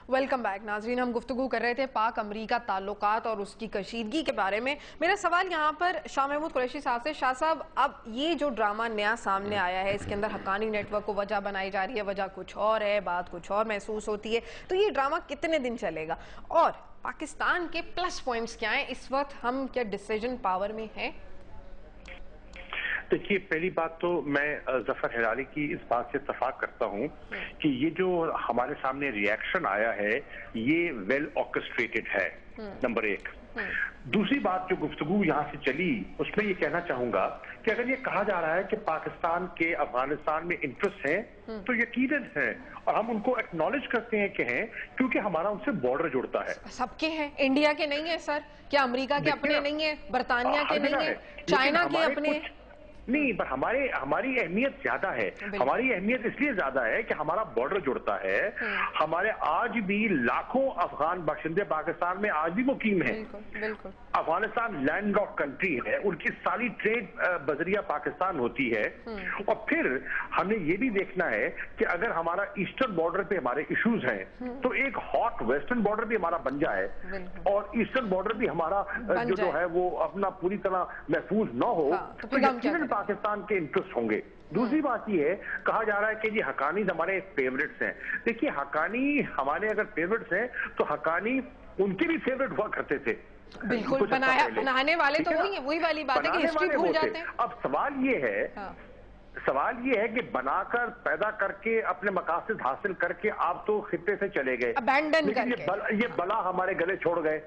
Welcome back नाजरीन। हम गुफ्तगू कर रहे थे पाक अमरीका ताल्लुकात और उसकी कशीदगी के बारे में। मेरा सवाल यहाँ पर शाह महमूद कुरैशी साहब से। शाह साहब, अब ये जो ड्रामा नया सामने आया है, इसके अंदर हक्कानी नेटवर्क को वजह बनाई जा रही है, वजह कुछ और है, बात कुछ और महसूस होती है, तो ये ड्रामा कितने दिन चलेगा और पाकिस्तान के प्लस पॉइंट्स क्या हैं? इस वक्त हम क्या डिसीजन पावर में हैं? देखिए, पहली बात तो मैं जफर हिलाली की इस बात से इत्तफाक करता हूं कि ये जो हमारे सामने रिएक्शन आया है ये वेल ऑर्केस्ट्रेटेड है, नंबर एक। दूसरी बात जो गुफ्तगू यहाँ से चली उसमें ये कहना चाहूंगा कि अगर ये कहा जा रहा है कि पाकिस्तान के अफगानिस्तान में इंटरेस्ट हैं तो यकीनन है और हम उनको एक्नॉलेज करते हैं कि हैं, क्योंकि हमारा उनसे बॉर्डर जुड़ता है। सबके हैं, इंडिया के नहीं है सर? क्या अमरीका के अपने नहीं है? बरतानिया के नहीं है? चाइना के अपने नहीं, पर हमारी अहमियत ज्यादा है। हमारी अहमियत इसलिए ज्यादा है कि हमारा बॉर्डर जुड़ता है। हमारे आज भी लाखों अफगान बाशिंदे पाकिस्तान में आज भी मुकीम हैं। बिल्कुल। अफगानिस्तान लैंड लॉक कंट्री है, उनकी सारी ट्रेड बजरिया पाकिस्तान होती है। और फिर हमें ये भी देखना है कि अगर हमारा ईस्टर्न बॉर्डर पे हमारे इश्यूज हैं तो एक हॉट वेस्टर्न बॉर्डर भी हमारा बन जाए और ईस्टर्न बॉर्डर भी हमारा जो है वो अपना पूरी तरह महफूज न हो तो यकीनन पाकिस्तान के इंटरेस्ट होंगे। दूसरी बात ये है, कहा जा रहा है कि जी हक्कानी हमारे फेवरेट्स हैं। देखिए, हक्कानी हमारे अगर फेवरेट्स हैं तो हक्कानी उनके भी फेवरेट हुआ करते थे। बिल्कुल, बनाने वाले तो वही वाली बात है कि हिस्ट्री भूल जाते हैं। अब सवाल ये है कि बनाकर पैदा करके अपने मकासद हासिल करके आप तो खित्ते से चले गए, ये बला हमारे गले छोड़ गए।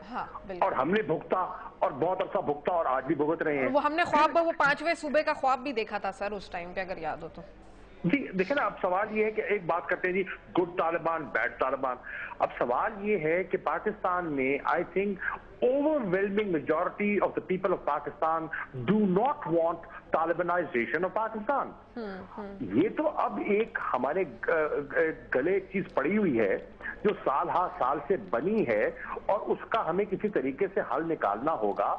और हमने भुगता और बहुत अरसा भुगता और आज भी भुगत रहे हैं। वो हमने ख्वाब, वो 5वें सूबे का ख्वाब भी देखा था सर उस टाइम पे, अगर याद हो तो। जी देखिए ना, अब सवाल ये है कि एक बात करते हैं जी गुड तालिबान बैड तालिबान। अब सवाल ये है कि पाकिस्तान में I think overwhelming majority of the people of Pakistan do not want Talibanization of Pakistan। ये तो अब एक हमारे गले एक चीज पड़ी हुई है जो साल हा साल से बनी है और उसका हमें किसी तरीके से हल निकालना होगा।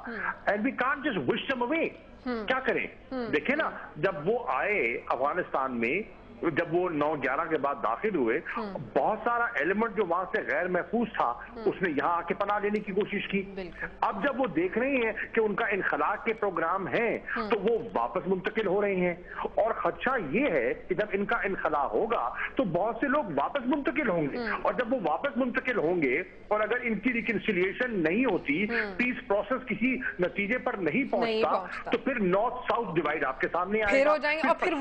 And we can't just wish them away. क्या करें? देखिए ना, जब वो आए अफगानिस्तान में, जब वो 9/11 के बाद दाखिल हुए, बहुत सारा एलिमेंट जो वहां से गैर महफूज था उसने यहाँ आके पनाह लेने की कोशिश की। अब जब वो देख रहे हैं कि उनका इनखला के प्रोग्राम हैं तो वो वापस मुंतकिल हो रहे हैं और खदशा ये है कि जब इनका इनखला होगा तो बहुत से लोग वापस मुंतकिल होंगे और जब वो वापस मुंतकिल होंगे और अगर इनकी रिकंसिलिएशन नहीं होती, पीस प्रोसेस किसी नतीजे पर नहीं पहुंचता तो फिर नॉर्थ साउथ डिवाइड आपके सामने आएगा, फिर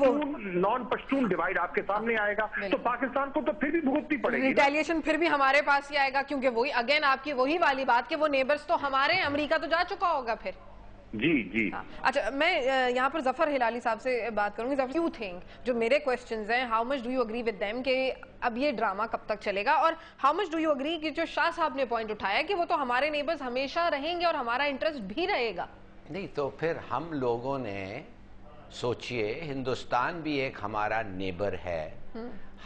नॉन पश्तून डिवाइड आपके सामने आएगा, तो पाकिस्तान को तो फिर भी भुगतनी पड़ेगी। रिटेलिएशन फिर भी हमारे पास ही आएगा, क्योंकि वही अगेन आपकी वही वाली बात कि वो नेबर्स तो हमारे, अमेरिका तो जा चुका होगा फिर। जी। अच्छा, मैं यहाँ पर जफर हिलाली साहब से बात करूंगी। जफर, यू थिंक, जो मेरे क्वेश्चंस हैं, how much do you agree with them कि अब ये ड्रामा कब तक चलेगा, और how much do you agree कि जो शाह साहब ने पॉइंट उठाया कि वो तो हमारे नेबर्स हमेशा रहेंगे और हमारा इंटरेस्ट भी रहेगा? नहीं तो फिर हम लोगों ने सोचिए, हिंदुस्तान भी एक हमारा नेबर है।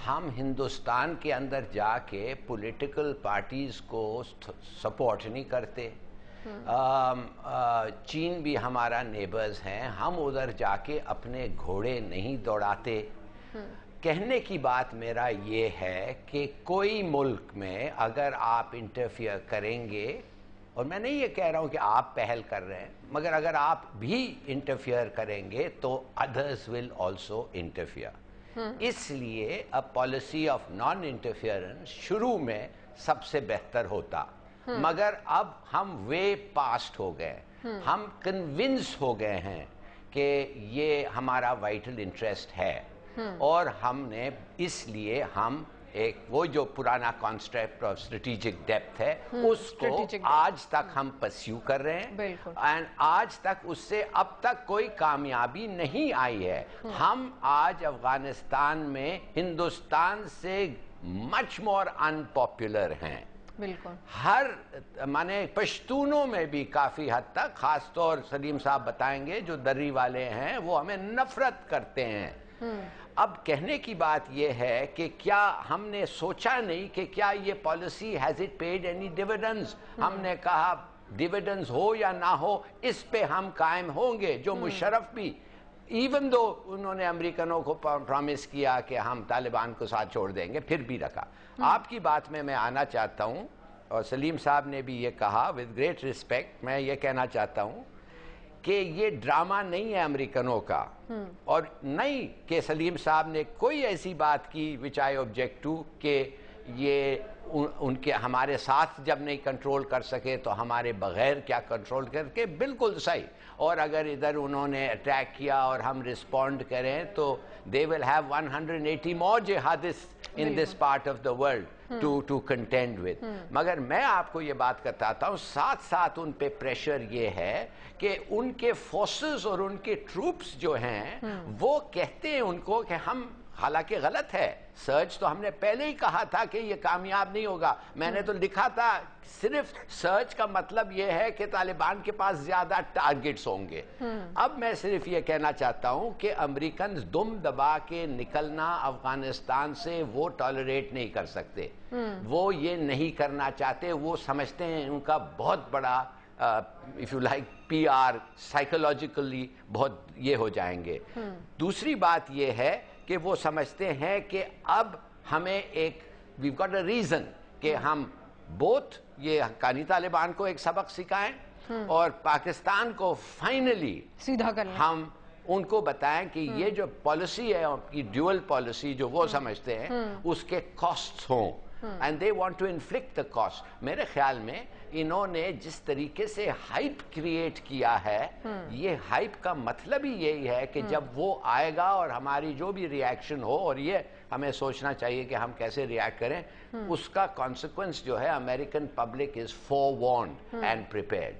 हम हिंदुस्तान के अंदर जाके पॉलिटिकल पार्टीज को सपोर्ट नहीं करते। चीन भी हमारा नेबर्स हैं, हम उधर जाके अपने घोड़े नहीं दौड़ाते। कहने की बात मेरा ये है कि कोई मुल्क में अगर आप इंटरफियर करेंगे, और मैं नहीं ये कह रहा हूं कि आप पहल कर रहे हैं, मगर अगर आप भी इंटरफियर करेंगे तो अदर्स विल आल्सो इंटरफियर। इसलिए a policy of non interference शुरू में सबसे बेहतर होता, मगर अब हम वे पास्ट हो गए, हम कन्विंस हो गए हैं कि ये हमारा वाइटल इंटरेस्ट है और हमने इसलिए हम एक वो जो पुराना कॉन्सेप्ट ऑफ स्ट्रेटेजिक डेप्थ है उसको आज तक हम परस्यू कर रहे हैं एंड आज तक उससे अब तक कोई कामयाबी नहीं आई है। हम आज अफगानिस्तान में हिंदुस्तान से मच मोर अनपॉपुलर हैं। बिल्कुल, हर माने पश्तूनों में भी काफी हद तक, खासतौर सलीम साहब बताएंगे, जो दर्री वाले हैं वो हमें नफरत करते हैं। अब कहने की बात यह है कि क्या हमने सोचा नहीं कि क्या ये policy has it paid any dividends? हमने कहा डिविडेंड्स हो या ना हो इस पे हम कायम होंगे। जो मुशर्रफ भी इवन दो उन्होंने अमेरिकनों को प्रॉमिस किया कि हम तालिबान को साथ छोड़ देंगे, फिर भी रखा। आपकी बात में मैं आना चाहता हूं, और सलीम साहब ने भी ये कहा विद ग्रेट रिस्पेक्ट, मैं ये कहना चाहता हूं कि ये ड्रामा नहीं है अमेरिकनों का, और नहीं कि सलीम साहब ने कोई ऐसी बात की विच आई ऑब्जेक्ट टू कि ये उनके हमारे साथ जब नहीं कंट्रोल कर सके तो हमारे बगैर क्या कंट्रोल करके, बिल्कुल सही। और अगर इधर उन्होंने अटैक किया और हम रिस्पॉन्ड करें तो they will have 180 more jihadist in this part of the world to contend with. मगर मैं आपको ये बात बताता हूँ, साथ साथ उन पे प्रेशर ये है कि उनके फोर्सेस और उनके ट्रूप्स जो हैं वो कहते हैं उनको कि हम, हालांकि गलत है, सर्च तो हमने पहले ही कहा था कि ये कामयाब नहीं होगा। मैंने तो लिखा था सिर्फ सर्च का मतलब ये है कि तालिबान के पास ज्यादा टारगेट्स होंगे। अब मैं सिर्फ ये कहना चाहता हूं कि अमेरिकन दुम दबा के निकलना अफगानिस्तान से वो टॉलरेट नहीं कर सकते, वो ये नहीं करना चाहते। वो समझते हैं उनका बहुत बड़ा if you like PR psychologically बहुत ये हो जाएंगे। दूसरी बात ये है कि वो समझते हैं कि अब हमें एक वी गॉट अ रीजन कि हम बोथ ये हक्कानी तालिबान को एक सबक सिखाएं और पाकिस्तान को फाइनली सीधा करना, हम उनको बताएं कि ये जो पॉलिसी है आपकी ड्यूअल पॉलिसी जो वो समझते हैं उसके कॉस्ट्स हों, and they want to inflict the cost. मेरे ख्याल में इन्होंने जिस तरीके से हाइप क्रिएट किया है, ये हाइप का मतलब ही यही है कि जब वो आएगा और हमारी जो भी रिएक्शन हो, और ये हमें सोचना चाहिए कि हम कैसे रिएक्ट करें, उसका कॉन्सिक्वेंस जो है American public is forewarned and prepared.